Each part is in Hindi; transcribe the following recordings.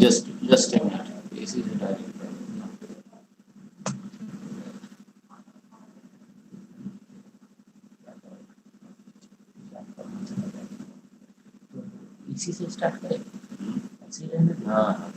Just a minute. This is a direct problem. इसी से स्टार्ट करें। ऐसे ही रहने दो। हाँ।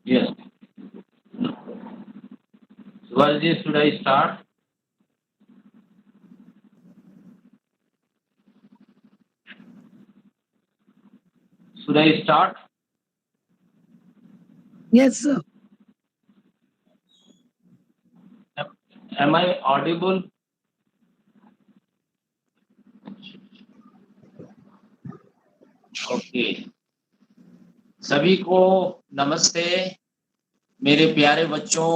Yes. Shivaji, should I start? Should I start? Yes, sir. Am I audible? Okay. सभी को नमस्ते मेरे प्यारे बच्चों।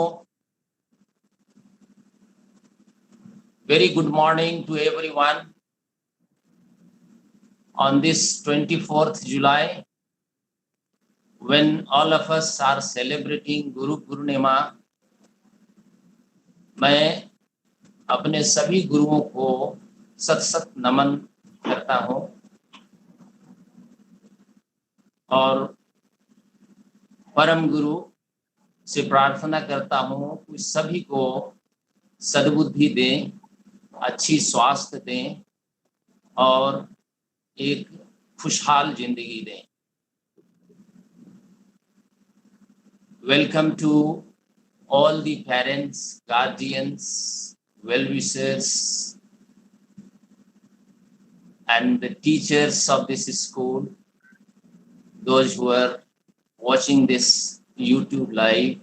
Very good morning to everyone on this 24th July when all of us are celebrating Guru Purnima। मैं अपने सभी गुरुओं को सत सत नमन करता हूं और परम गुरु से प्रार्थना करता हूं कि सभी को सद्बुद्धि दें, अच्छी स्वास्थ्य दें और एक खुशहाल जिंदगी दें। Welcome to all the parents, guardians, well-wishers and the teachers of this school, those who are watching this YouTube live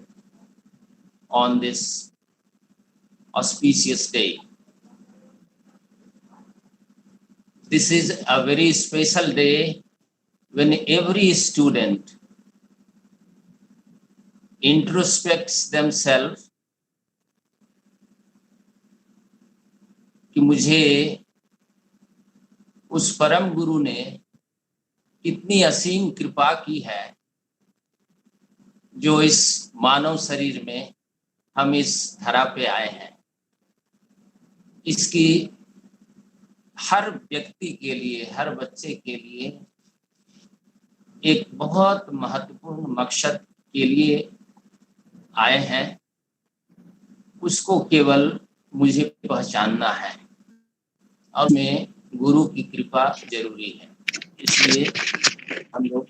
on this auspicious day. This is a very special day when every student introspects themselves कि मुझे उस परम गुरु ने कितनी असीम कृपा की है जो इस मानव शरीर में हम इस धरा पे आए हैं। इसकी हर व्यक्ति के लिए, हर बच्चे के लिए एक बहुत महत्वपूर्ण मकसद के लिए आए हैं। उसको केवल मुझे पहचानना है और में गुरु की कृपा जरूरी है। इसलिए हम लोग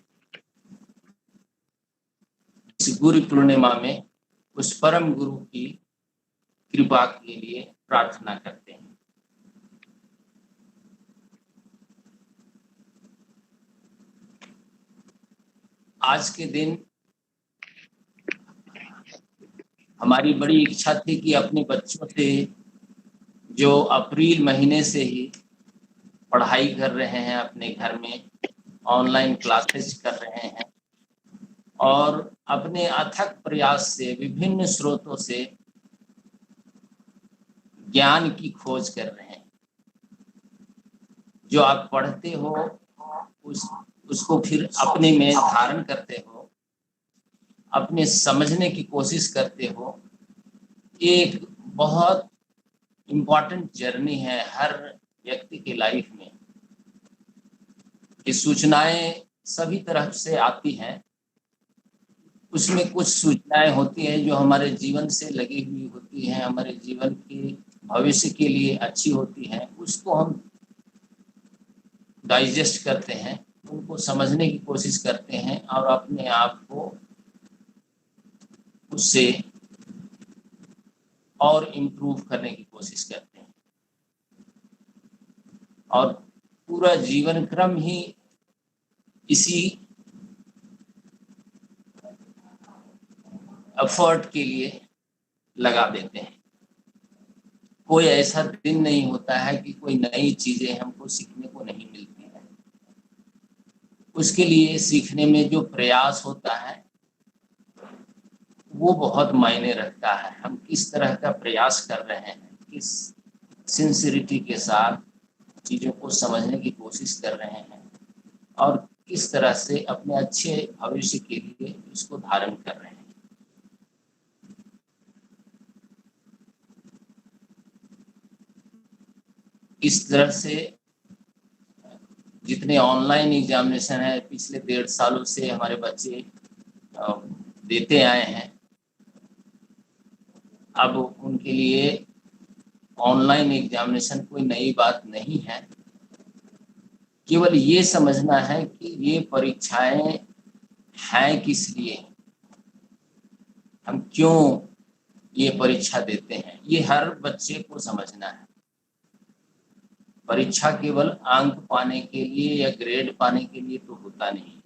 इस गुरु पूर्णिमा में उस परम गुरु की कृपा के लिए प्रार्थना करते हैं। आज के दिन हमारी बड़ी इच्छा थी कि अपने बच्चों से जो अप्रैल महीने से ही पढ़ाई कर रहे हैं, अपने घर में ऑनलाइन क्लासेस कर रहे हैं और अपने अथक प्रयास से विभिन्न स्रोतों से ज्ञान की खोज कर रहे हैं, जो आप पढ़ते हो उसको फिर अपने में धारण करते हो, अपने समझने की कोशिश करते हो। एक बहुत इम्पोर्टेंट जर्नी है हर व्यक्ति की लाइफ में। ये सूचनाएं सभी तरह से आती हैं, उसमें कुछ सूचनाएं होती हैं जो हमारे जीवन से लगी हुई होती हैं, हमारे जीवन के भविष्य के लिए अच्छी होती हैं, उसको हम डाइजेस्ट करते हैं, उनको समझने की कोशिश करते हैं और अपने आप को उससे और इम्प्रूव करने की कोशिश करते हैं। और पूरा जीवन क्रम ही इसी एफर्ट के लिए लगा देते हैं। कोई ऐसा दिन नहीं होता है कि कोई नई चीजें हमको सीखने को नहीं मिलती है। उसके लिए सीखने में जो प्रयास होता है वो बहुत मायने रखता है। हम किस तरह का प्रयास कर रहे हैं, किस सिंसियरिटी के साथ चीज़ों को समझने की कोशिश कर रहे हैं और किस तरह से अपने अच्छे भविष्य के लिए इसको धारण कर रहे हैं। इस तरह से जितने ऑनलाइन एग्जामिनेशन है पिछले 1.5 सालों से हमारे बच्चे देते आए हैं, अब उनके लिए ऑनलाइन एग्जामिनेशन कोई नई बात नहीं है। केवल ये समझना है कि ये परीक्षाएं हैं किस लिए, हम क्यों ये परीक्षा देते हैं, ये हर बच्चे को समझना है। परीक्षा केवल अंक पाने के लिए या ग्रेड पाने के लिए तो होता नहीं,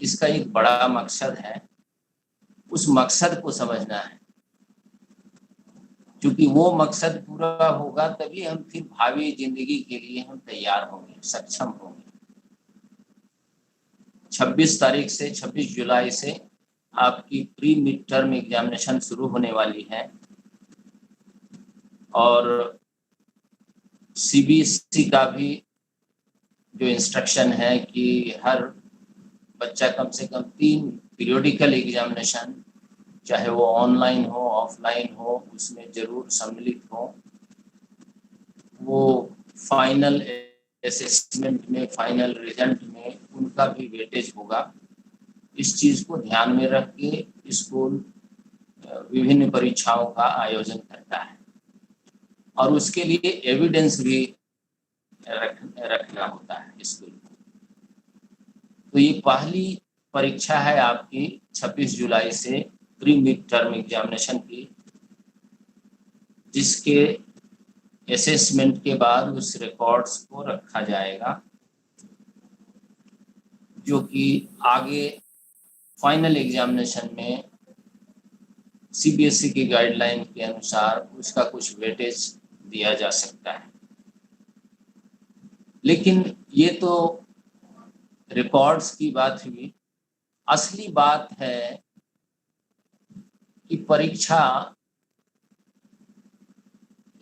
इसका एक बड़ा मकसद है। उस मकसद को समझना है, क्योंकि वो मकसद पूरा होगा तभी हम फिर भावी जिंदगी के लिए हम तैयार होंगे, सक्षम होंगे। 26 तारीख से 26 जुलाई से आपकी प्री मिड टर्म एग्जामिनेशन शुरू होने वाली है और सीबीएसई का भी जो इंस्ट्रक्शन है कि हर बच्चा कम से कम 3 पीरियोडिकल एग्जामिनेशन, चाहे वो ऑनलाइन हो ऑफलाइन हो, उसमें जरूर सम्मिलित हो। वो फाइनल असेसमेंट में, फाइनल रिजल्ट में उनका भी वेटेज होगा। इस चीज़ को ध्यान में रख के स्कूल विभिन्न परीक्षाओं का आयोजन करता है और उसके लिए एविडेंस भी रखना होता है स्कूल को। तो ये पहली परीक्षा है आपकी 26 जुलाई से प्री मिड टर्म एग्जामिनेशन की, जिसके असेसमेंट के बाद उस रिकॉर्ड्स को रखा जाएगा, जो कि आगे फाइनल एग्जामिनेशन में सीबीएसई की गाइडलाइन के अनुसार उसका कुछ वेटेज दिया जा सकता है। लेकिन ये तो रिकॉर्ड्स की बात हुई। असली बात है कि परीक्षा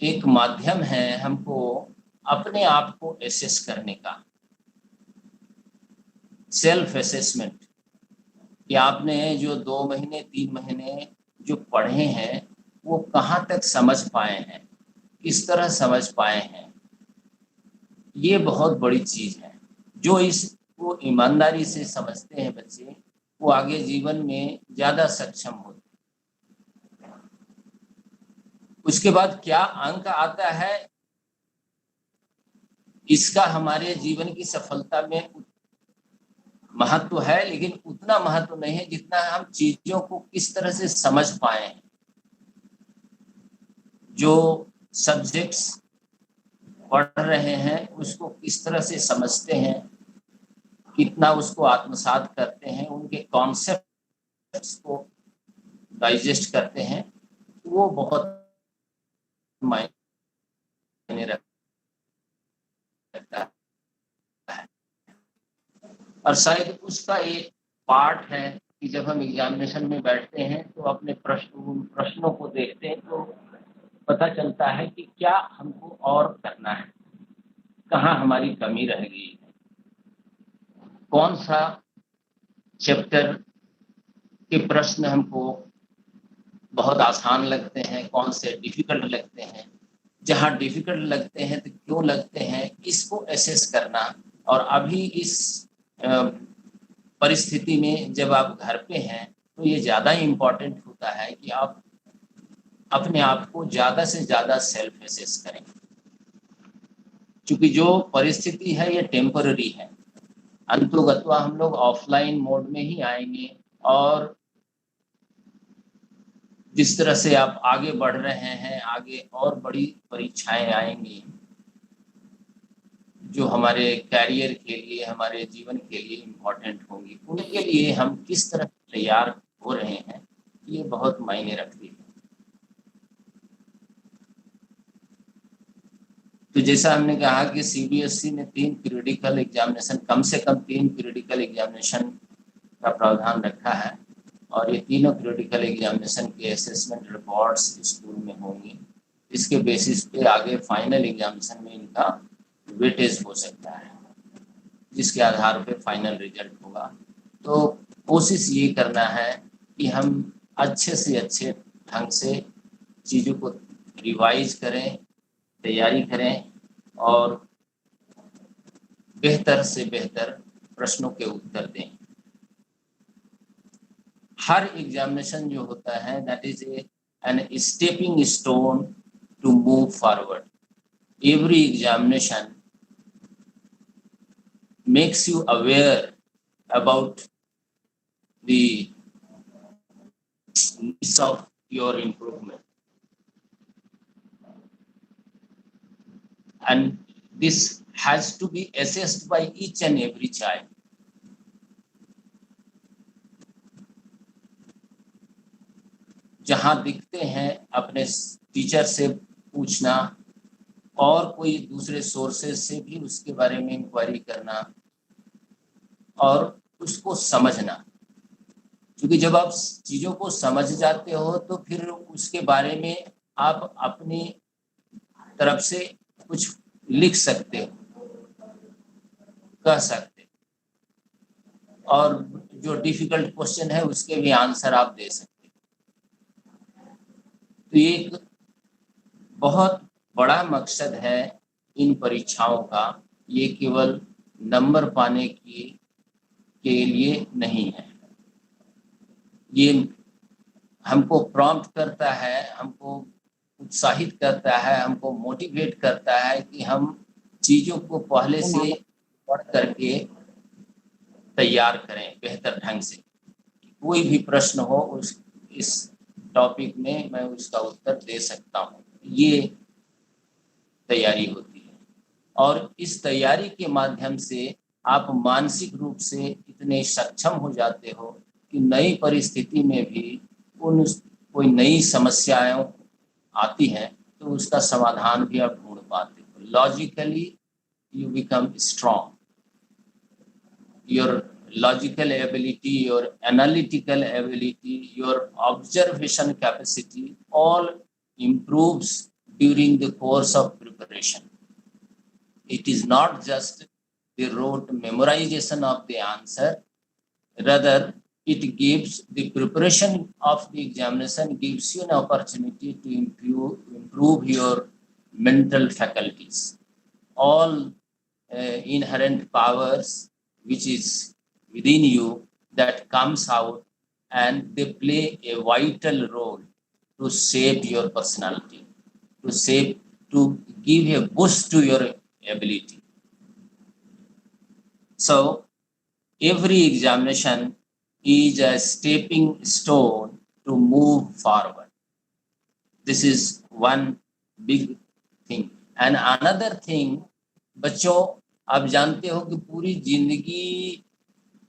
एक माध्यम है हमको अपने आप को एसेस करने का, सेल्फ असेसमेंट, कि आपने जो 2 महीने 3 महीने जो पढ़े हैं वो कहाँ तक समझ पाए हैं, किस तरह समझ पाए हैं। ये बहुत बड़ी चीज है। जो इसको ईमानदारी से समझते हैं बच्चे, वो आगे जीवन में ज्यादा सक्षम होते हैं। उसके बाद क्या अंक आता है, इसका हमारे जीवन की सफलता में महत्व है, लेकिन उतना महत्व नहीं है जितना हम चीजों को किस तरह से समझ पाए हैं। जो सब्जेक्ट्स पढ़ रहे हैं उसको किस तरह से समझते हैं, कितना उसको आत्मसात करते हैं, उनके कॉन्सेप्ट्स को डाइजेस्ट करते हैं, वो बहुत मायने रखता है। और शायद उसका एक पार्ट है कि जब हम एग्जामिनेशन में बैठते हैं तो अपने प्रश्नों को देखते हैं तो पता चलता है कि क्या हमको और करना है, कहाँ हमारी कमी रह गई है, कौन सा चैप्टर के प्रश्न हमको बहुत आसान लगते हैं, कौन से डिफिकल्ट लगते हैं, जहाँ डिफिकल्ट लगते हैं तो क्यों लगते हैं, इसको एसेस करना। और अभी इस परिस्थिति में जब आप घर पे हैं तो ये ज़्यादा इम्पॉर्टेंट होता है कि आप अपने आप को ज़्यादा से ज़्यादा सेल्फ एसेस करें, क्योंकि जो परिस्थिति है ये टेम्पररी है। अंतोगत्वा हम लोग ऑफलाइन मोड में ही आएंगे, और जिस तरह से आप आगे बढ़ रहे हैं, आगे और बड़ी परीक्षाएं आएंगी जो हमारे कैरियर के लिए, हमारे जीवन के लिए इम्पोर्टेंट होंगी। उनके लिए हम किस तरह तैयार हो रहे हैं, ये बहुत मायने रखती है। तो जैसा हमने कहा कि सीबीएसई ने 3 पीरियडिकल एग्जामिनेशन, कम से कम 3 पीरियडिकल एग्जामिनेशन का प्रावधान रखा है, और ये तीनों पीरियडिकल एग्जामिनेशन के असेसमेंट रिपोर्ट्स स्कूल में होंगी। इसके बेसिस पे आगे फाइनल एग्जामिनेशन में इनका वेटेज हो सकता है, जिसके आधार पे फाइनल रिजल्ट होगा। तो कोशिश ये करना है कि हम अच्छे से अच्छे ढंग से चीज़ों को रिवाइज करें, तैयारी करें, और बेहतर से बेहतर प्रश्नों के उत्तर दें। हर एग्जामिनेशन जो होता है that is an stepping stone to move forward. Every examination makes you aware about the needs of your improvement, and this has to be assessed by each and every child. जहां दिखते हैं अपने टीचर से पूछना, और कोई दूसरे सोर्सेज से भी उसके बारे में इंक्वायरी करना और उसको समझना, क्योंकि जब आप चीज़ों को समझ जाते हो तो फिर उसके बारे में आप अपनी तरफ से कुछ लिख सकते हो, कह सकते हो, और जो डिफिकल्ट क्वेश्चन है उसके भी आंसर आप दे सकते हो। तो ये एक बहुत बड़ा मकसद है इन परीक्षाओं का, ये केवल नंबर पाने के लिए नहीं है। ये हमको प्रॉम्प्ट करता है, हमको उत्साहित करता है, हमको मोटिवेट करता है कि हम चीज़ों को पहले से पढ़ करके तैयार करें बेहतर ढंग से। कोई भी प्रश्न हो इस टॉपिक में मैं उसका उत्तर दे सकता हूँ, ये तैयारी होती है। और इस तैयारी के माध्यम से आप मानसिक रूप से इतने सक्षम हो जाते हो कि नई परिस्थिति में भी कोई नई समस्याएं आती हैं तो उसका समाधान भी आप ढूंढ पाते हो। Logically you become strong, your logical ability, your analytical ability, your observation capacity all improves during the course of preparation. It is not just the rote memorization of the answer, rather it gives the preparation of the examination gives you an opportunity to improve your mental faculties, all inherent powers which is within you that comes out, and they play a vital role to shape your personality, to give a boost to your ability. So every examination is a stepping stone to move forward. This is one big thing. And another thing, बच्चों आप जानते हो कि पूरी जिंदगी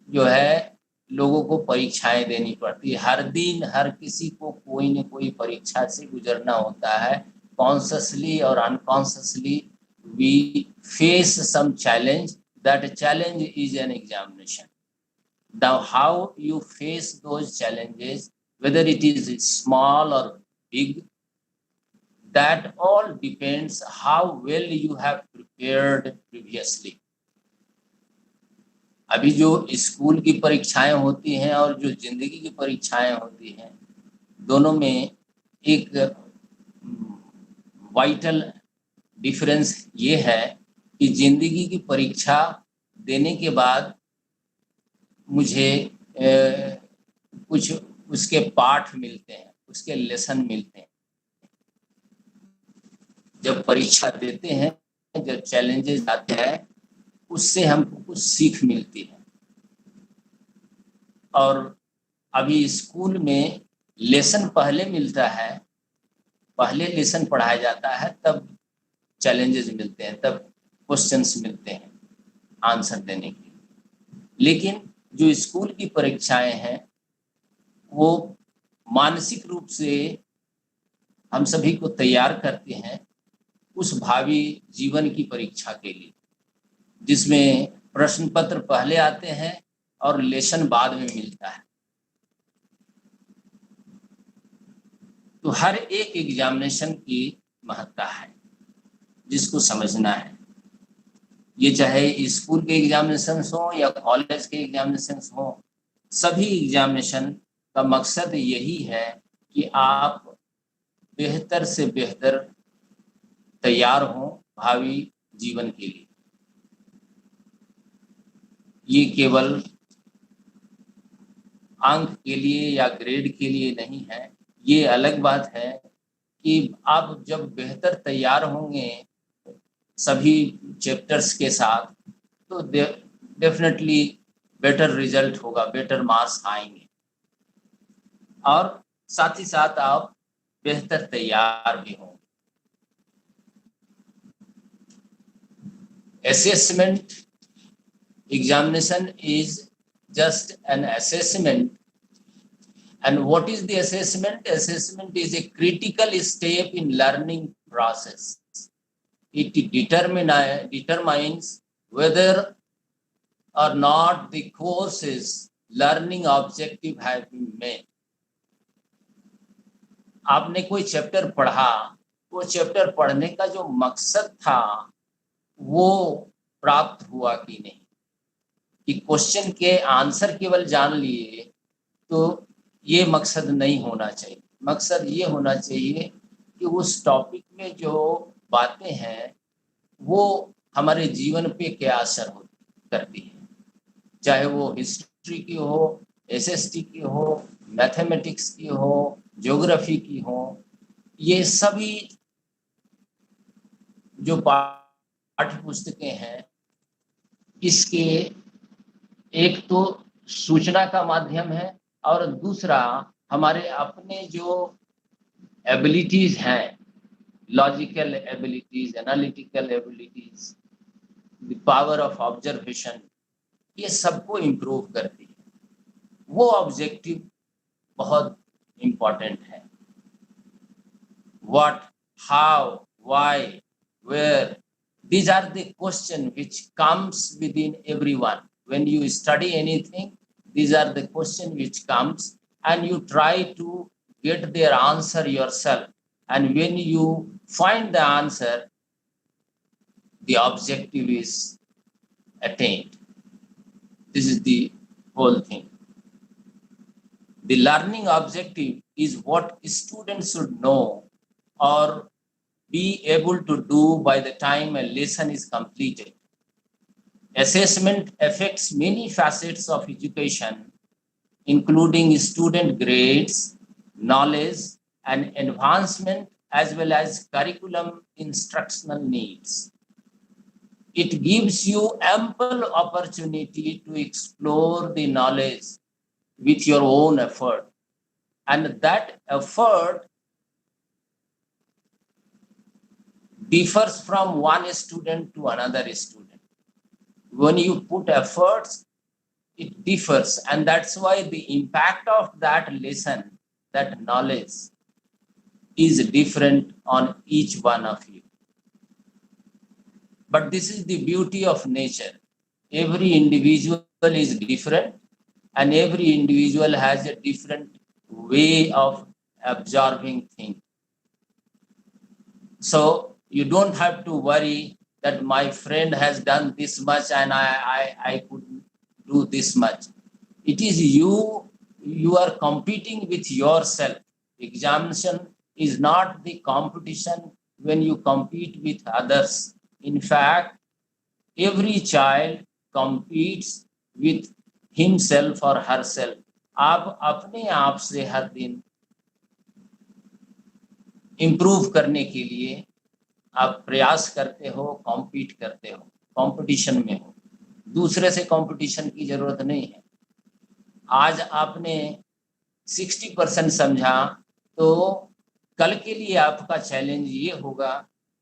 जो है लोगों को परीक्षाएं देनी पड़ती है। हर दिन हर किसी को कोई न कोई परीक्षा से गुजरना होता है। कॉन्शियसली और unconsciously we face some challenge, that challenge is an examination. Now how you face those challenges, whether it is small or big, that all depends how well you have prepared previously. अभी जो स्कूल की परीक्षाएं होती हैं और जो जिंदगी की परीक्षाएं होती हैं, दोनों में एक वाइटल डिफरेंस ये है कि जिंदगी की परीक्षा देने के बाद मुझे कुछ उसके पाठ मिलते हैं, उसके लेसन मिलते हैं। जब परीक्षा देते हैं, जब चैलेंजेस आते हैं, उससे हमको कुछ सीख मिलती है। और अभी स्कूल में लेसन पहले मिलता है, पहले लेसन पढ़ाया जाता है, तब चैलेंजेस मिलते हैं, तब क्वेश्चंस मिलते हैं आंसर देने के लिए। लेकिन जो स्कूल की परीक्षाएं हैं वो मानसिक रूप से हम सभी को तैयार करते हैं उस भावी जीवन की परीक्षा के लिए, जिसमें प्रश्न पत्र पहले आते हैं और लेसन बाद में मिलता है। तो हर एक एग्जामिनेशन की महत्ता है जिसको समझना है। ये चाहे स्कूल के एग्जामिनेशन हो या कॉलेज के एग्जामिनेशन हो, सभी एग्जामिनेशन का मकसद यही है कि आप बेहतर से बेहतर तैयार हों भावी जीवन के लिए। ये केवल अंक के लिए या ग्रेड के लिए नहीं है। ये अलग बात है कि आप जब बेहतर तैयार होंगे सभी चैप्टर्स के साथ, तो डेफिनेटली बेटर रिजल्ट होगा, बेटर मार्क्स आएंगे और साथ ही साथ आप बेहतर तैयार भी होंगे। Assessment examination is just an assessment. And what is the assessment? Assessment is a critical step in learning process. It determines whether or not the course's learning objective have been met. आपने कोई चैप्टर पढ़ा, वो चैप्टर पढ़ने का जो मकसद था वो प्राप्त हुआ कि नहीं। कि क्वेश्चन के आंसर केवल जान लिए तो ये मकसद नहीं होना चाहिए। मकसद ये होना चाहिए कि उस टॉपिक में जो बातें हैं वो हमारे जीवन पे क्या असर करती है, चाहे वो हिस्ट्री की हो, एसएसटी की हो, मैथमेटिक्स की हो, ज्योग्राफी की हो। ये सभी जो पाठ्य पुस्तकें हैं, इसके एक तो सूचना का माध्यम है और दूसरा हमारे अपने जो एबिलिटीज हैं, logical abilities, analytical abilities, the power of observation, ये सबको इम्प्रूव करती है। वो ऑब्जेक्टिव बहुत इम्पोर्टेंट है। What, how, why, where, these are the questions which comes within everyone. When you study anything, these are the questions which comes and you try to get their answer yourself. And when you find the answer, the objective is attained. This is the whole thing. The learning objective is what students should know or be able to do by the time a lesson is completed. Assessment affects many facets of education, including student grades, knowledge, and advancement, as well as curriculum instructional needs. It gives you ample opportunity to explore the knowledge with your own effort, and that effort differs from one student to another student. When you put efforts, it differs, and that's why the impact of that lesson, that knowledge, is different on each one of you. But this is the beauty of nature. Every individual is different, and every individual has a different way of absorbing things. So you don't have to worry that my friend has done this much and I could do this much. It is you are competing with yourself. Examination is not the competition when you compete with others. In fact, every child competes with himself or herself. आप अपने आप से हर दिन इम्प्रूव करने के लिए आप प्रयास करते हो, कॉम्पीट करते हो, कंपटीशन में हो। दूसरे से कंपटीशन की जरूरत नहीं है। आज आपने 60% समझा तो कल के लिए आपका चैलेंज ये होगा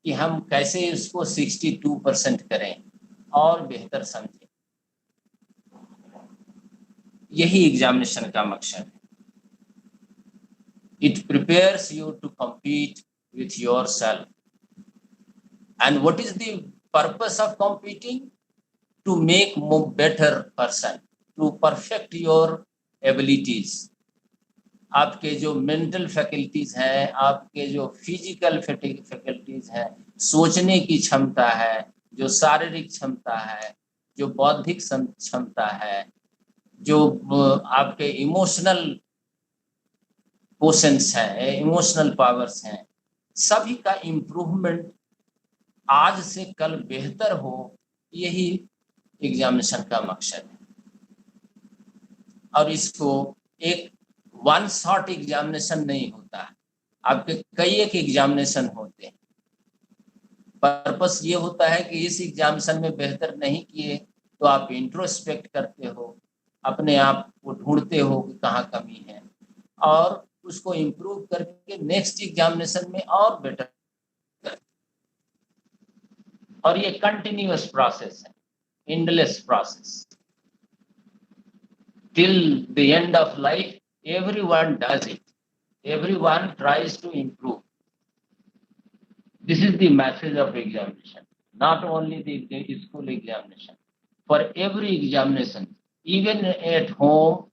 कि हम कैसे इसको 62% करें और बेहतर समझें। यही एग्जामिनेशन का मकसद है। It prepares you to compete with yourself. And what is the purpose of competing? To make more better person, to perfect your abilities. आपके जो मेंटल फैकल्टीज हैं, आपके जो फिजिकल फैकल्टीज हैं, सोचने की क्षमता है, जो शारीरिक क्षमता है, जो बौद्धिक क्षमता है, जो आपके इमोशनल क्वेश्चंस हैं, इमोशनल पावर्स हैं, सभी का इम्प्रूवमेंट आज से कल बेहतर हो, यही एग्जामिनेशन का मकसद है। और इसको एक वन शॉट एग्जामिनेशन नहीं होता है, आपके कई एक एग्जामिनेशन होते हैं। पर्पस ये होता है कि इस एग्जामिनेशन में बेहतर नहीं किए तो आप इंट्रोस्पेक्ट करते हो, अपने आप को ढूंढते हो कि कहाँ कमी है और उसको इम्प्रूव करके नेक्स्ट एग्जामिनेशन में और बेटर। और ये कंटिन्यूअस प्रोसेस है, endless process. Till the end of life, everyone does it. Everyone tries to improve. This is the message of examination, not only the school examination. For every examination, even at home,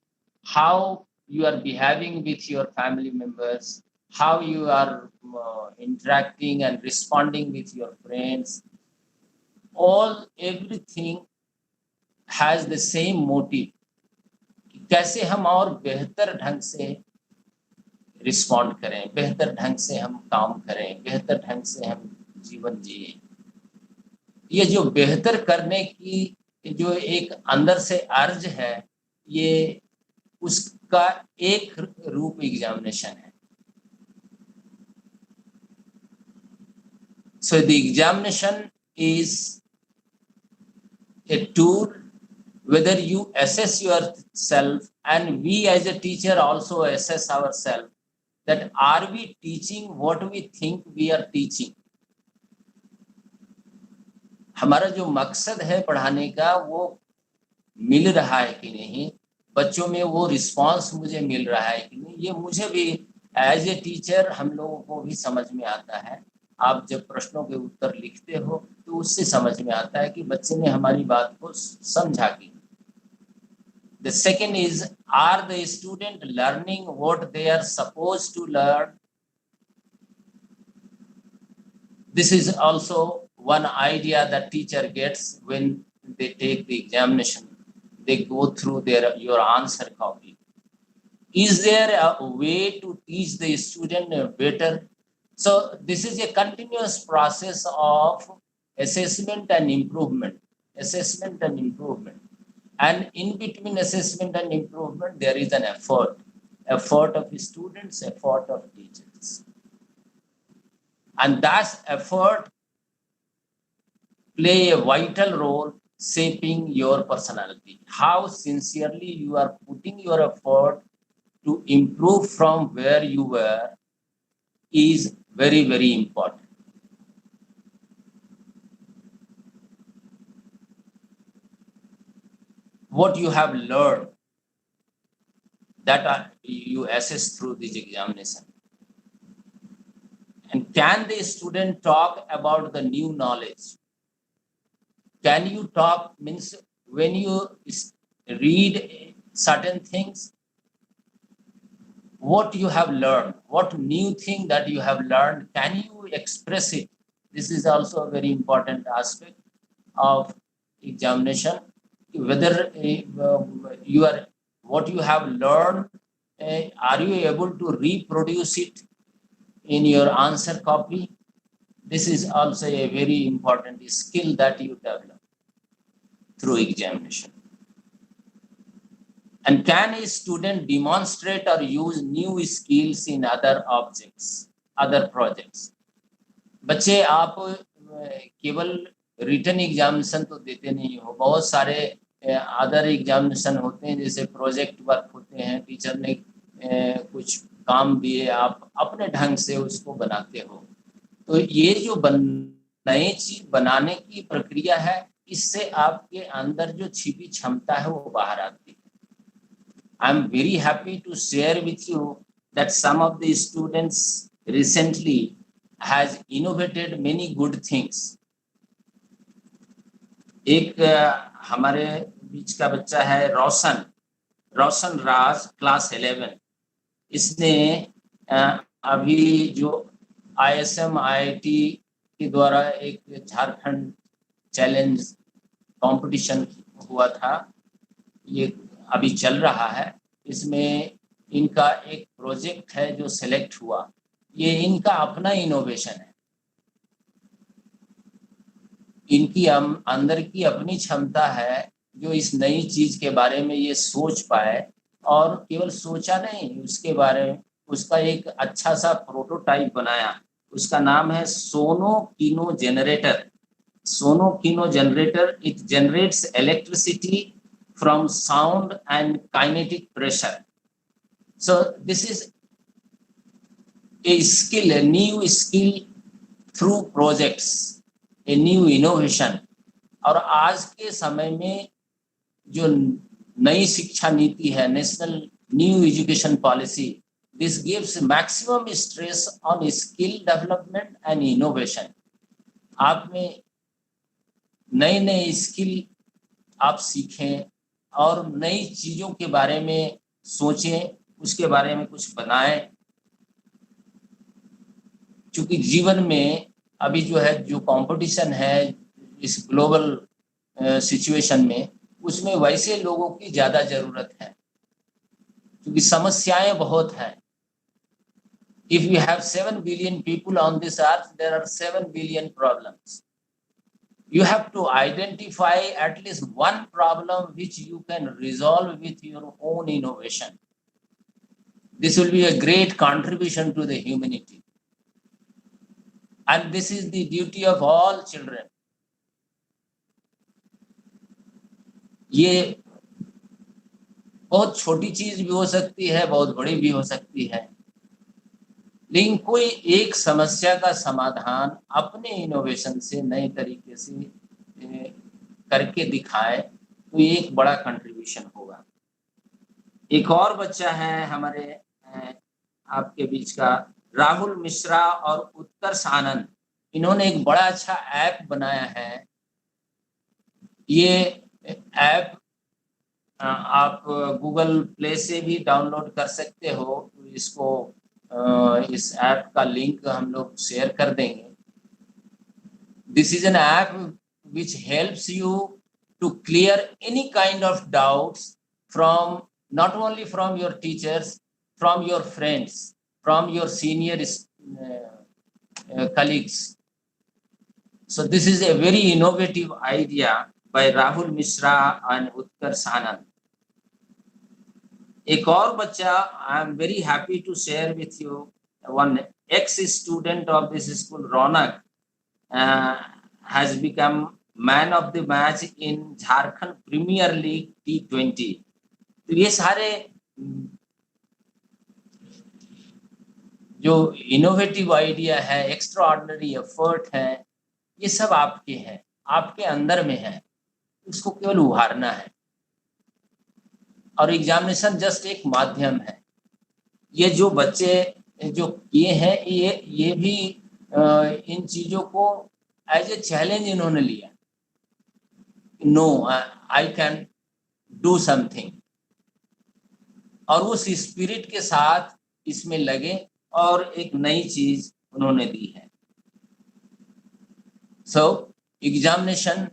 how you are behaving with your family members, how you are interacting and responding with your friends, everything has the same motive. कैसे हम और बेहतर ढंग से रिस्पॉन्ड करें, बेहतर ढंग से हम काम करें, बेहतर ढंग से हम जीवन जिए। ये जो बेहतर करने की जो एक अंदर से अर्ज है, ये उसका एक रूप एग्जामिनेशन है। So the examination is a tool whether you assess yourself, and we as a teacher also assess ourselves, that are we teaching what we think we are teaching. हमारा जो मकसद है पढ़ाने का वो मिल रहा है कि नहीं, बच्चों में वो रिस्पांस मुझे मिल रहा है कि नहीं, ये मुझे भी एज ए टीचर हम लोगों को भी समझ में आता है। आप जब प्रश्नों के उत्तर लिखते हो तो उससे समझ में आता है कि बच्चे ने हमारी बात को समझा कि। The second is, are the student learning what they are supposed to learn? This is also one idea that teacher gets when they take the examination. They go through your answer copy. Is there a way to teach the student better? So this is a continuous process of assessment and improvement. Assessment and improvement. And in between assessment and improvement, there is an effort of students, effort of teachers. And that effort play a vital role shaping your personality. How sincerely you are putting your effort to improve from where you were is very, very important. What you have learned, that you assess through this examination. And can the student talk about the new knowledge? Can you talk, means when you read certain things, what you have learned, what new thing that you have learned, can you express it? This is also a very important aspect of examination, whether you are, what you have learned, are you able to reproduce it in your answer copy? This is also a very important skill that you develop through examination. And can a student demonstrate or use new skills in other objects, other projects? बच्चे आप केवल रिटन एग्जामिनेशन तो देते नहीं हो, बहुत सारे अदर एग्जामिनेशन होते हैं, जैसे प्रोजेक्ट वर्क होते हैं, टीचर ने कुछ काम दिए, आप अपने ढंग से उसको बनाते हो। तो ये जो नई चीज बनाने की प्रक्रिया है, इससे आपके अंदर जो छिपी क्षमता है वो बाहर आती है। I am very happy to share with you that some of the students recently has innovated many good things. एक हमारे बीच का बच्चा है रोशन राज, क्लास 11। इसने अभी जो ISM IIT के द्वारा एक झारखंड चैलेंज कंपटीशन हुआ था, ये अभी चल रहा है। इसमें इनका एक प्रोजेक्ट है जो सिलेक्ट हुआ, ये इनका अपना इनोवेशन है। इनकी अंदर की अपनी क्षमता है जो इस नई चीज के बारे में ये सोच पाए, और केवल सोचा नहीं, उसके बारे में उसका एक अच्छा सा प्रोटोटाइप बनाया। उसका नाम है Sono Kino generator. Sono Kino generator, it generates electricity from sound and kinetic pressure. So this is a skill, a new skill through projects, a new innovation. और आज के समय में जो नई शिक्षा नीति है, national new education policy, this gives maximum stress on skill development and innovation. आप में नए नए स्किल आप सीखें और नई चीजों के बारे में सोचें, उसके बारे में कुछ बनाएं। क्योंकि जीवन में अभी जो है, जो कंपटीशन है इस ग्लोबल सिचुएशन में, उसमें वैसे लोगों की ज्यादा जरूरत है, क्योंकि समस्याएं बहुत हैं। If you have 7 billion people on this earth, there are 7 billion problems. You have to identify at least one problem which you can resolve with your own innovation. This will be a great contribution to the humanity. And this is the duty of all children. ये बहुत छोटी चीज भी हो सकती है, बहुत बड़ी भी हो सकती है, लेकिन कोई एक समस्या का समाधान अपने इनोवेशन से नए तरीके से करके दिखाए, तो ये एक बड़ा कंट्रीब्यूशन होगा। एक और बच्चा है हमारे आपके बीच का, राहुल मिश्रा और उत्कर्ष आनंद। इन्होंने एक बड़ा अच्छा ऐप बनाया है। ये ऐप आप गूगल प्ले से भी डाउनलोड कर सकते हो। इसको इस ऐप का लिंक हम लोग शेयर कर देंगे। This is an app which helps you to clear any kind of doubts from, not only from your teachers, from your friends, from your senior colleagues. So this is a very innovative idea by Rahul Mishra and Utkarsh Anand. एक और बच्चा, I am very happy to share with you, one ex-student of this school, Ronak, has become man of the match in Jharkhand Premier League T20. तो ये सारे जो इनोवेटिव आइडिया है, एक्स्ट्रा ऑर्डिनरी एफर्ट है, ये सब आपके हैं, आपके अंदर में है, उसको केवल उभारना है। और एग्जामिनेशन जस्ट एक माध्यम है। ये जो बच्चे जो किए हैं, ये भी इन चीजों को एज ए चैलेंज इन्होंने लिया। No, I can do something, और उस स्पिरिट के साथ इसमें लगे और एक नई चीज उन्होंने दी है। सो examination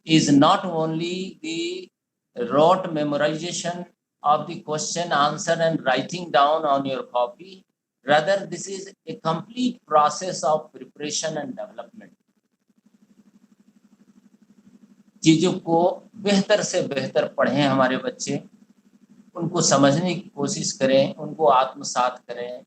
is not only the rote memorization of the question answer and writing down on your copy, rather this is a complete process of preparation and development. चीजों को बेहतर से बेहतर पढ़ें हमारे बच्चे, उनको समझने की कोशिश करें, उनको आत्मसात करें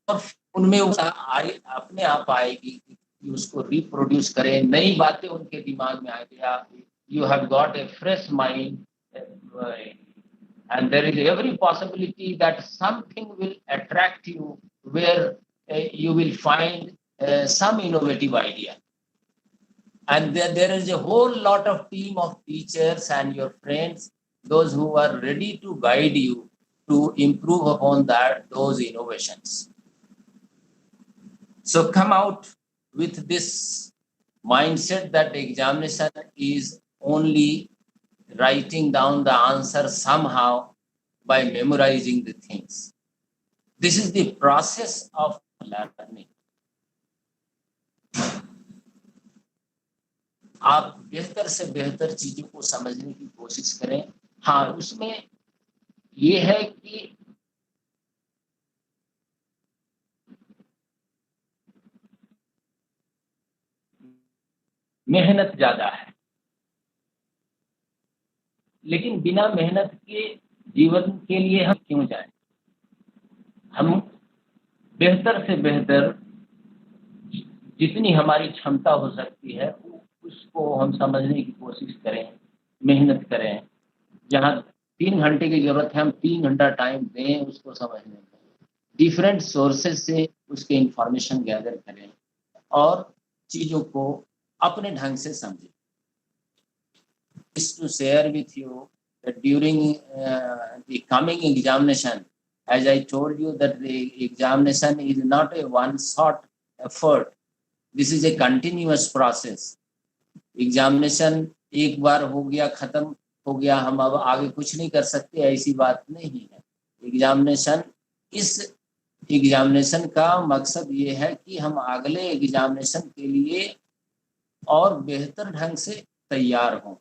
और उनमें अपने आप आएगी कि उसको रिप्रोड्यूस करें, नई बातें उनके दिमाग में आएगी। You have got a fresh mind and there is every possibility that something will attract you where you will find some innovative idea. And there is a whole lot of team of teachers and your friends, those who are ready to guide you to improve upon those innovations. So come out with this mindset that examination is only writing down the answer somehow by memorizing the things. This is the process of learning. आप बेहतर से बेहतर चीजों को समझने की कोशिश करें। हाँ, उसमें ये है कि मेहनत ज्यादा है, लेकिन बिना मेहनत के जीवन के लिए हम क्यों जाएं? हम बेहतर से बेहतर जितनी हमारी क्षमता हो सकती है उसको हम समझने की कोशिश करें, मेहनत करें। जहाँ 3 घंटे की जरूरत है, हम 3 घंटा टाइम दें उसको समझने में, डिफरेंट सोर्सेज से उसके इंफॉर्मेशन गैदर करें और चीजों को अपने ढंग से समझें। To share with you that during the coming examination, as I told you that the examination is not a one-shot effort. This is a continuous process. Examination एक बार हो गया, खत्म हो गया, हम अब आगे कुछ नहीं कर सकते, ऐसी बात नहीं है। इस एग्जामिनेशन का मकसद ये है कि हम अगले एग्जामिनेशन के लिए और बेहतर ढंग से तैयार हों,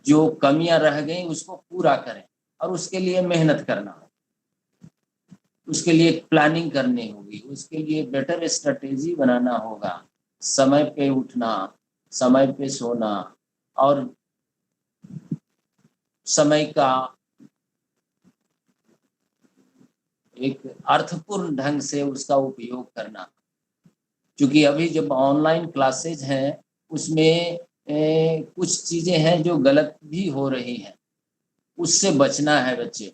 जो कमियां रह गई उसको पूरा करें और उसके लिए मेहनत करना हो, उसके लिए प्लानिंग करनी होगी, उसके लिए बेटर स्ट्रेटेजी बनाना होगा, समय पे उठना, समय पे सोना और समय का एक अर्थपूर्ण ढंग से उसका उपयोग करना। क्योंकि अभी जब ऑनलाइन क्लासेज हैं उसमें कुछ चीजें हैं जो गलत भी हो रही हैं, उससे बचना है बच्चे।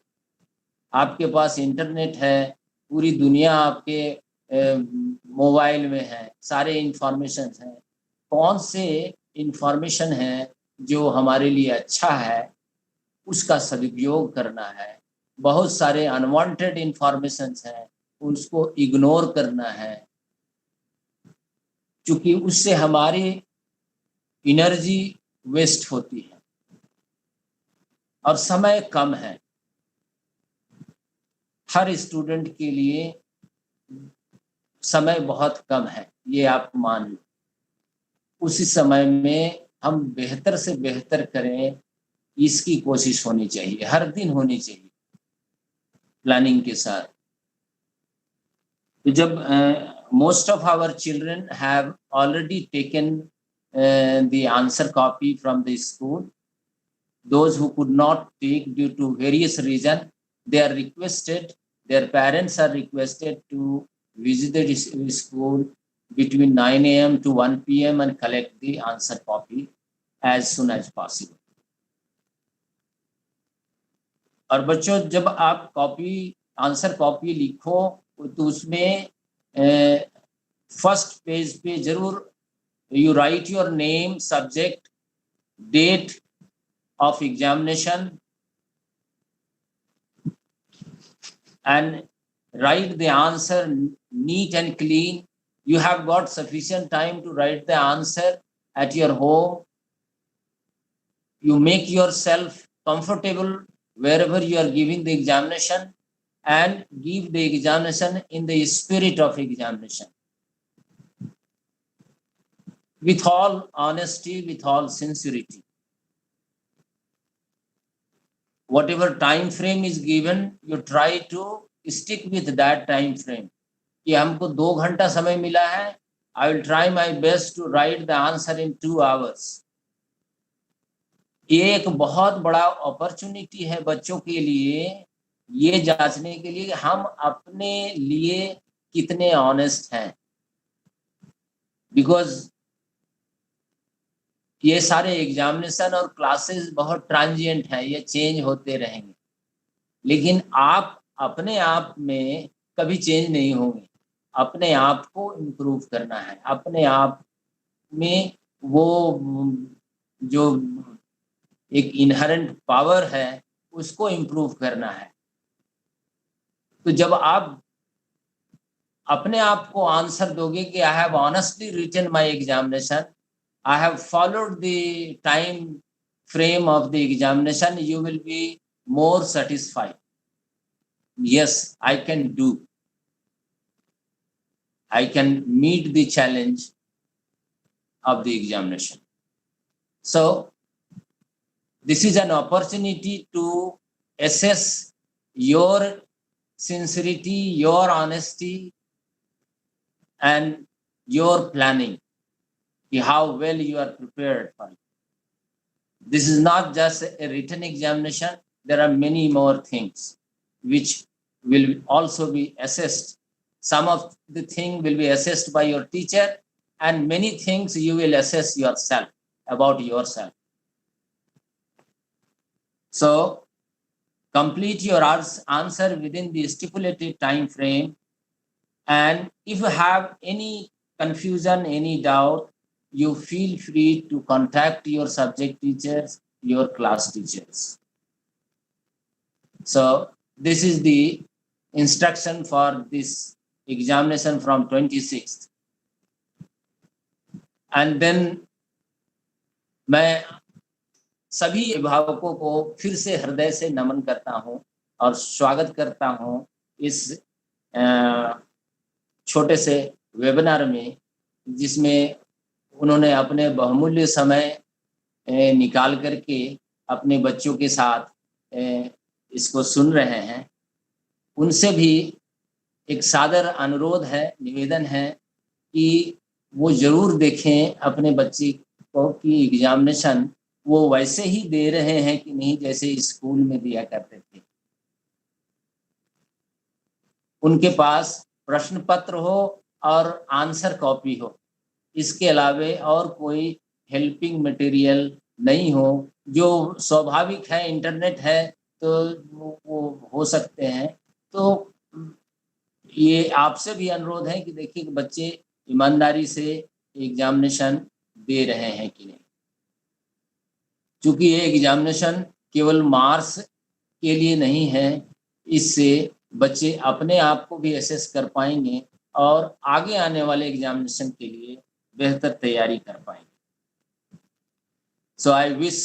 आपके पास इंटरनेट है, पूरी दुनिया आपके मोबाइल में है, सारे इंफॉर्मेशन हैं। कौन से इंफॉर्मेशन है जो हमारे लिए अच्छा है उसका सदुपयोग करना है। बहुत सारे अनवांटेड इंफॉर्मेशन हैं, उसको इग्नोर करना है, क्योंकि उससे हमारी एनर्जी वेस्ट होती है और समय कम है। हर स्टूडेंट के लिए समय बहुत कम है, ये आप मान लो। उसी समय में हम बेहतर से बेहतर करें, इसकी कोशिश होनी चाहिए, हर दिन होनी चाहिए प्लानिंग के साथ। तो जब most of our children have already taken the answer copy from the school. Those who could not take due to various reasons, they are requested, their parents are requested to visit the school between 9 a.m. to 1 p.m. and collect the answer copy as soon as possible. और बच्चों, जब आप आंसर कॉपी लिखो तो उसमें फर्स्ट पेज पे जरूर you write your name, subject, date of examination and write the answer neat and clean. You have got sufficient time to write the answer at your home You make yourself comfortable wherever you are giving the examination, and give the examination in the spirit of examination, with all honesty, with all sincerity. Whatever time frame is given, you try to stick with that time frame. कि हमको 2 घंटा समय मिला है, I will try my best to write the answer in 2 hours. ये एक बहुत बड़ा अपॉर्चुनिटी है बच्चों के लिए, ये जांचने के लिए हम अपने लिए कितने ऑनेस्ट हैं, बिकॉज ये सारे एग्जामिनेशन और क्लासेस बहुत ट्रांजिएंट हैं, ये चेंज होते रहेंगे, लेकिन आप अपने आप में कभी चेंज नहीं होंगे। अपने आप को इम्प्रूव करना है, अपने आप में वो जो एक इनहेरेंट पावर है उसको इम्प्रूव करना है। तो जब आप अपने आप को आंसर दोगे कि I have honestly written my examination, I have followed the time frame of the examination, you will be more satisfied. Yes, I can do. I can meet the challenge of the examination. So, this is an opportunity to assess your sincerity, your honesty, and your planning. How well you are prepared for it. This is not just a written examination. There are many more things which will also be assessed. Some of the things will be assessed by your teacher, and many things you will assess yourself, about yourself. So, complete your answer within the stipulated time frame, and if you have any confusion, any doubt, you feel free to contact your subject teachers, your class teachers. So this is the instruction for this examination from 26th. And then मैं सभी अभिभावकों को फिर से हृदय से नमन करता हूँ और स्वागत करता हूँ इस छोटे से वेबिनार में, जिसमें उन्होंने अपने बहुमूल्य समय निकाल करके अपने बच्चों के साथ इसको सुन रहे हैं। उनसे भी एक सादर अनुरोध है, निवेदन है कि वो जरूर देखें अपने बच्चे को कि एग्जामिनेशन वो वैसे ही दे रहे हैं कि नहीं जैसे स्कूल में दिया करते थे। उनके पास प्रश्न पत्र हो और आंसर कॉपी हो, इसके अलावे और कोई हेल्पिंग मटेरियल नहीं हो। जो स्वाभाविक है, इंटरनेट है तो वो हो सकते हैं। तो ये आपसे भी अनुरोध है कि देखिए कि बच्चे ईमानदारी से एग्जामिनेशन दे रहे हैं कि नहीं, क्योंकि ये एग्जामिनेशन केवल मार्क्स के लिए नहीं है, इससे बच्चे अपने आप को भी असेस कर पाएंगे और आगे आने वाले एग्जामिनेशन के लिए बेहतर तैयारी कर पाएंगे। So I wish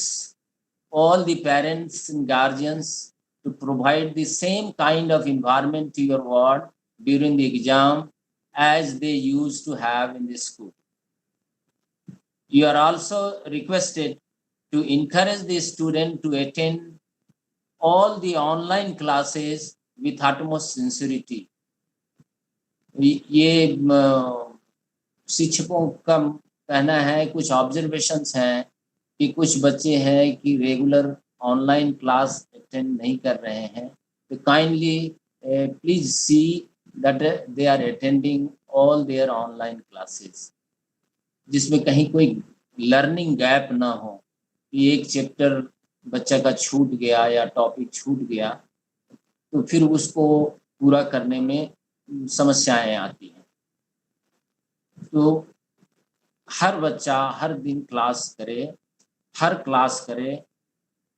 all the parents and guardians to provide the same kind of environment to your ward during the exam as they used to have in the school. You are also requested to encourage the student to attend all the online classes with utmost sincerity. ये शिक्षकों का कहना है, कुछ ऑब्जर्वेशंस हैं कि कुछ बच्चे हैं कि रेगुलर ऑनलाइन क्लास अटेंड नहीं कर रहे हैं, तो kindly please see that they are attending all their online classes, जिसमें कहीं कोई लर्निंग गैप ना हो कि एक चैप्टर बच्चा का छूट गया या टॉपिक छूट गया तो फिर उसको पूरा करने में समस्याएं आती हैं। तो हर बच्चा हर दिन क्लास करे, हर क्लास करे,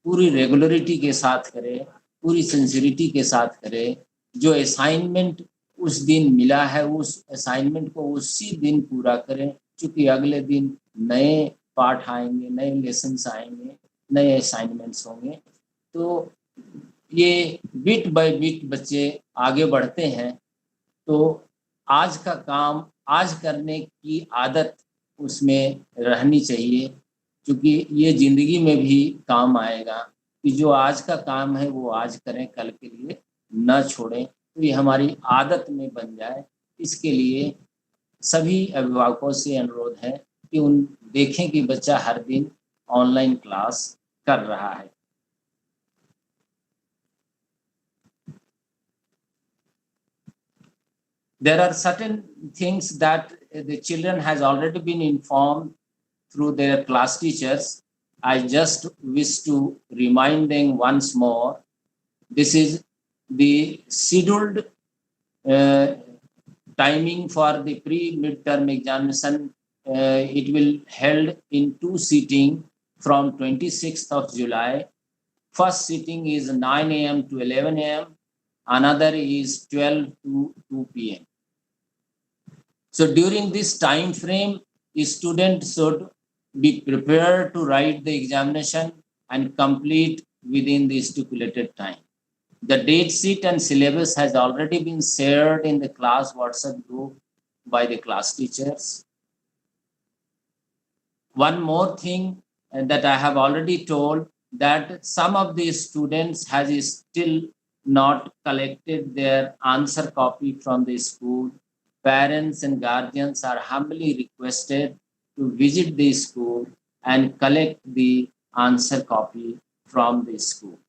पूरी रेगुलरिटी के साथ करे, पूरी सिंसियरिटी के साथ करे। जो असाइनमेंट उस दिन मिला है उस असाइनमेंट को उसी दिन पूरा करें, क्योंकि अगले दिन नए पाठ आएंगे, नए लेसन्स आएंगे, नए असाइनमेंट्स होंगे। तो ये बिट बाय बिट बच्चे आगे बढ़ते हैं। तो आज का काम आज करने की आदत उसमें रहनी चाहिए, क्योंकि ये ज़िंदगी में भी काम आएगा कि जो आज का काम है वो आज करें, कल के लिए ना छोड़ें। तो ये हमारी आदत में बन जाए, इसके लिए सभी अभिभावकों से अनुरोध है कि उन देखें कि बच्चा हर दिन ऑनलाइन क्लास कर रहा है। There are certain things that the children has already been informed through their class teachers. I just wish to remind them once more. This is the scheduled uh, timing for the pre-midterm examination. It will held in two sitting from 26th of July. First sitting is 9 a.m. to 11 a.m. Another is 12 to 2 p.m. So during this time frame, a student should be prepared to write the examination and complete within the stipulated time. The date sheet and syllabus has already been shared in the class WhatsApp group by the class teachers. One more thing that I have already told, that some of the students has still not collected their answer copy from the school. Parents and guardians are humbly requested to visit the school and collect the answer copy from the school.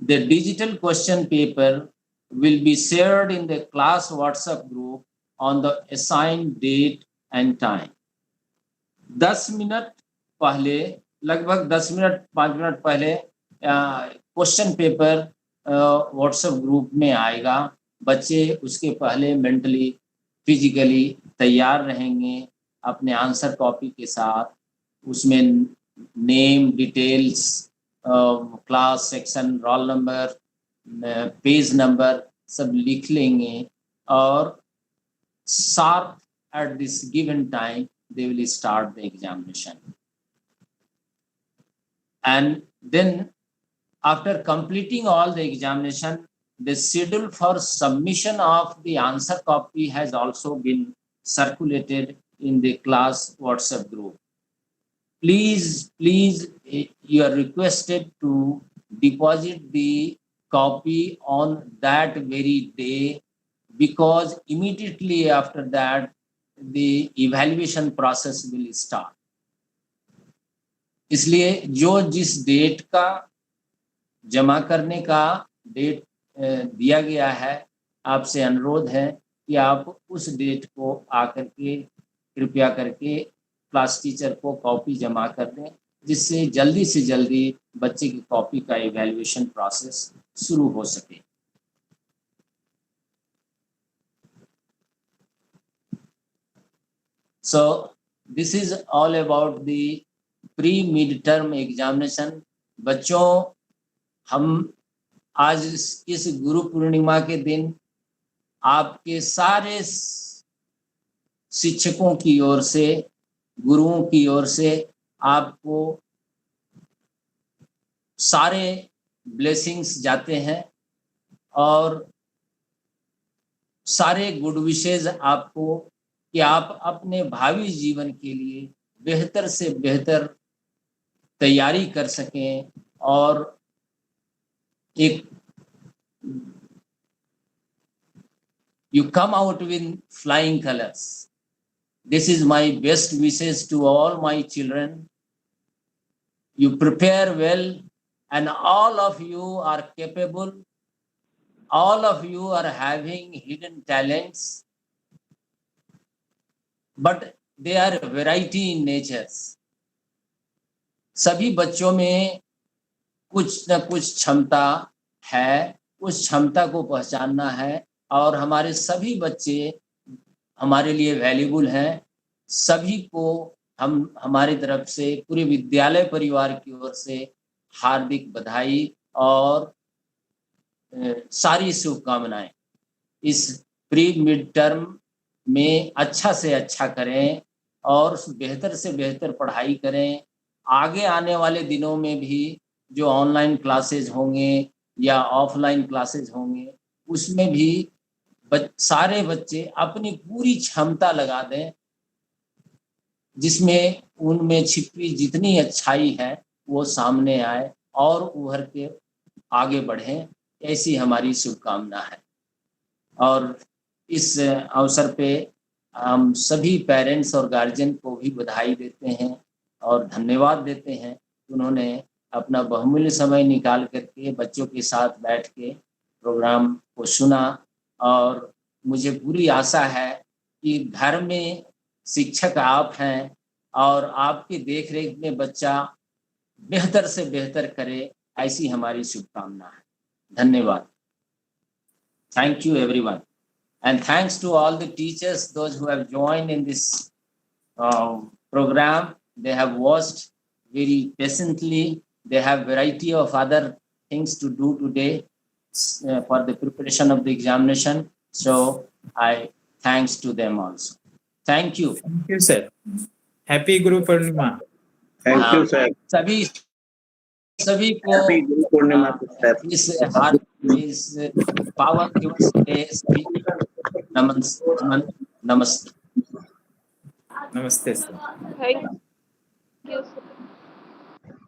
The digital question paper will be shared in the class WhatsApp group on the assigned date and time. 10 minute पहले, लगभग 10 मिनट 5 मिनट पहले क्वेश्चन पेपर व्हाट्सएप ग्रुप में आएगा। बच्चे उसके पहले मेंटली फिजिकली तैयार रहेंगे अपने आंसर कॉपी के साथ। उसमें name details, class section, roll number, page number सब लिख लेंगे और sharp at this given time they will start the examination. And then after completing all the examination, the schedule for submission of the answer copy has also been circulated in the class WhatsApp group. Please, you are requested to deposit the copy on that very day, because immediately after that the evaluation process will start. इसलिए जो जिस डेट का जमा करने का डेट दिया गया है, आपसे अनुरोध है कि आप उस डेट को आकर के कृपया करके क्लास टीचर को कॉपी जमा कर दें, जिससे जल्दी से जल्दी बच्चे की कॉपी का इवैल्यूएशन प्रोसेस शुरू हो सके। So this is all about the pre-midterm examination. बच्चों, हम आज इस गुरु पूर्णिमा के दिन आपके सारे शिक्षकों की ओर से, गुरुओं की ओर से आपको सारे ब्लेसिंग्स जाते हैं और सारे गुड विशेज आपको कि आप अपने भावी जीवन के लिए बेहतर से बेहतर तैयारी कर सकें और एक you come out with flying colors. This is my best wishes to all my children. You prepare well and all of you are capable. All of you are having hidden talents, but they are variety in natures. सभी बच्चों में कुछ न कुछ क्षमता है, उस क्षमता को पहचानना है और हमारे सभी बच्चे हमारे लिए वैल्यूबल हैं। सभी को हम हमारी तरफ से पूरे विद्यालय परिवार की ओर से हार्दिक बधाई और सारी शुभकामनाएं। इस प्री मिड टर्म में अच्छा से अच्छा करें और बेहतर से बेहतर पढ़ाई करें। आगे आने वाले दिनों में भी जो ऑनलाइन क्लासेज होंगे या ऑफलाइन क्लासेज होंगे, उसमें भी सारे बच्चे अपनी पूरी क्षमता लगा दें, जिसमें उनमें छिपी जितनी अच्छाई है वो सामने आए और उभर के आगे बढ़ें, ऐसी हमारी शुभकामना है। और इस अवसर पे हम सभी पेरेंट्स और गार्जियन को भी बधाई देते हैं और धन्यवाद देते हैं, उन्होंने अपना बहुमूल्य समय निकाल करके बच्चों के साथ बैठ के प्रोग्राम को सुना। और मुझे पूरी आशा है कि घर में शिक्षक आप हैं और आपकी देख-रेख में बच्चा बेहतर से बेहतर करे, ऐसी हमारी शुभकामना है। धन्यवाद। Thank you everyone. And thanks to all the teachers, those who have joined in this program. They have watched very patiently. They have variety of other things to do today for the preparation of the examination. So I thanks to them also. Thank you. Thank you, sir. Happy Guru Purnima. Thank you, sir. सभी को Happy Guru Purnima, sir. इस पावन दिवस पे सभी नमस्ते। Namaste, sir. Thank